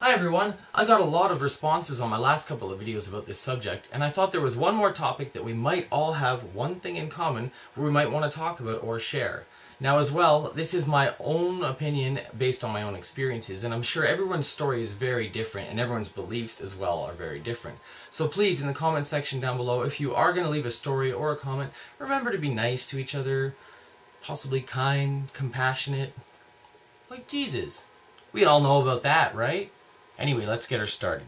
Hi everyone, I got a lot of responses on my last couple of videos about this subject, and I thought there was one more topic that we might all have one thing in common where we might want to talk about or share. Now as well, this is my own opinion based on my own experiences, and I'm sure everyone's story is very different and everyone's beliefs as well are very different. So please, in the comment section down below, if you are going to leave a story or a comment, remember to be nice to each other, possibly kind, compassionate, like Jesus. We all know about that, right? Anyway, let's get her started.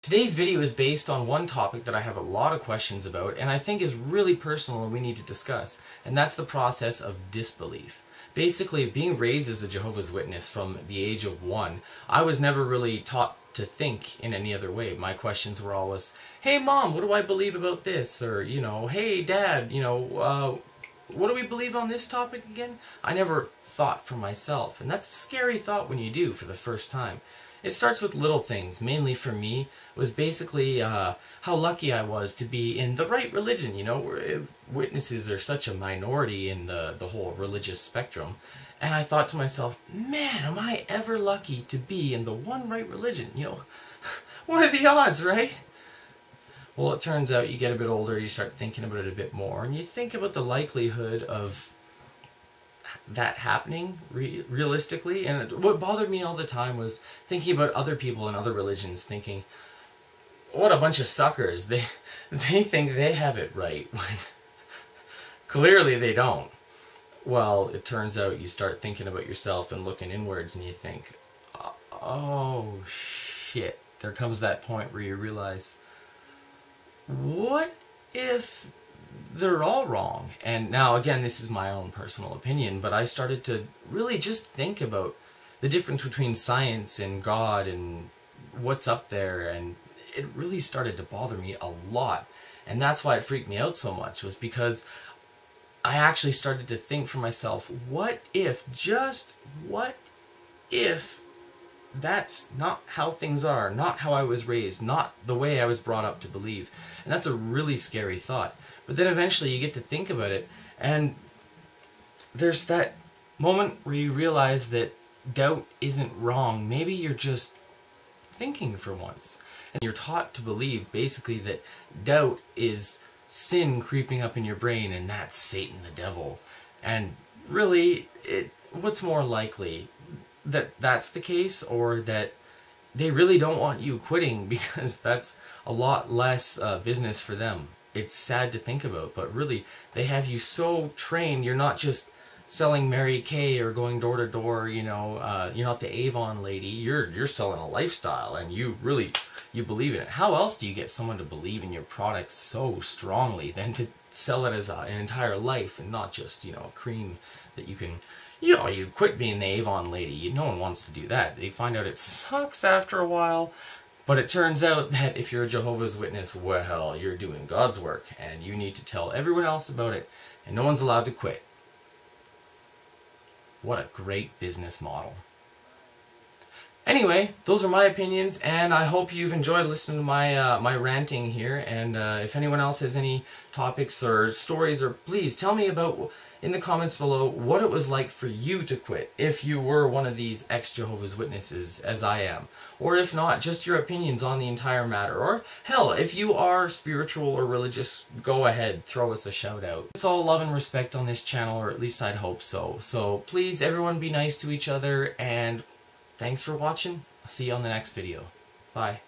Today's video is based on one topic that I have a lot of questions about and I think is really personal and we need to discuss, and that's the process of disbelief. Basically, being raised as a Jehovah's Witness from the age of 1, I was never really taught to think in any other way. My questions were always, hey mom, what do I believe about this? Or, hey dad, what do we believe on this topic again? I never thought for myself, and that's a scary thought when you do for the first time. It starts with little things. Mainly for me was basically how lucky I was to be in the right religion, where witnesses are such a minority in the whole religious spectrum. And I thought to myself, man, am I ever lucky to be in the one right religion? What are the odds, right? Well, it turns out you get a bit older, you start thinking about it a bit more, and you think about the likelihood of that happening realistically. And what bothered me all the time was thinking about other people in other religions, thinking, what a bunch of suckers. They think they have it right, when clearly they don't. Well, it turns out you start thinking about yourself and looking inwards and you think, oh shit. There comes that point where you realize, what if they're all wrong? And now again, this is my own personal opinion, but I started to really just think about the difference between science and God and what's up there, and it really started to bother me a lot. And that's why it freaked me out so much, was because I actually started to think for myself, what if, just what if that's not how things are, not how I was raised, not the way I was brought up to believe? And that's a really scary thought. But then eventually you get to think about it, and there's that moment where you realize that doubt isn't wrong. Maybe you're just thinking for once. And you're taught to believe basically that doubt is sin creeping up in your brain, and that's Satan, the devil. And really, what's more likely? That that's the case, or that they really don't want you quitting because that's a lot less business for them. It's sad to think about, but really they have you so trained. You're not just selling Mary Kay or going door to door, you're not the Avon lady. You're selling a lifestyle, and you believe in it. How else do you get someone to believe in your product so strongly than to sell it as an entire life, and not just, a cream that you can, you quit being the Avon lady. No one wants to do that. They find out it sucks after a while. But it turns out that if you're a Jehovah's Witness, well, you're doing God's work, and you need to tell everyone else about it, and no one's allowed to quit. What a great business model. Anyway, those are my opinions, and I hope you've enjoyed listening to my ranting here. And if anyone else has any topics or stories, or please tell me about in the comments below what it was like for you to quit, if you were one of these ex-Jehovah's Witnesses, as I am. Or if not, just your opinions on the entire matter. Or hell, if you are spiritual or religious, go ahead, throw us a shout out. It's all love and respect on this channel, or at least I'd hope so. So please, everyone, be nice to each other, and thanks for watching. I'll see you on the next video. Bye.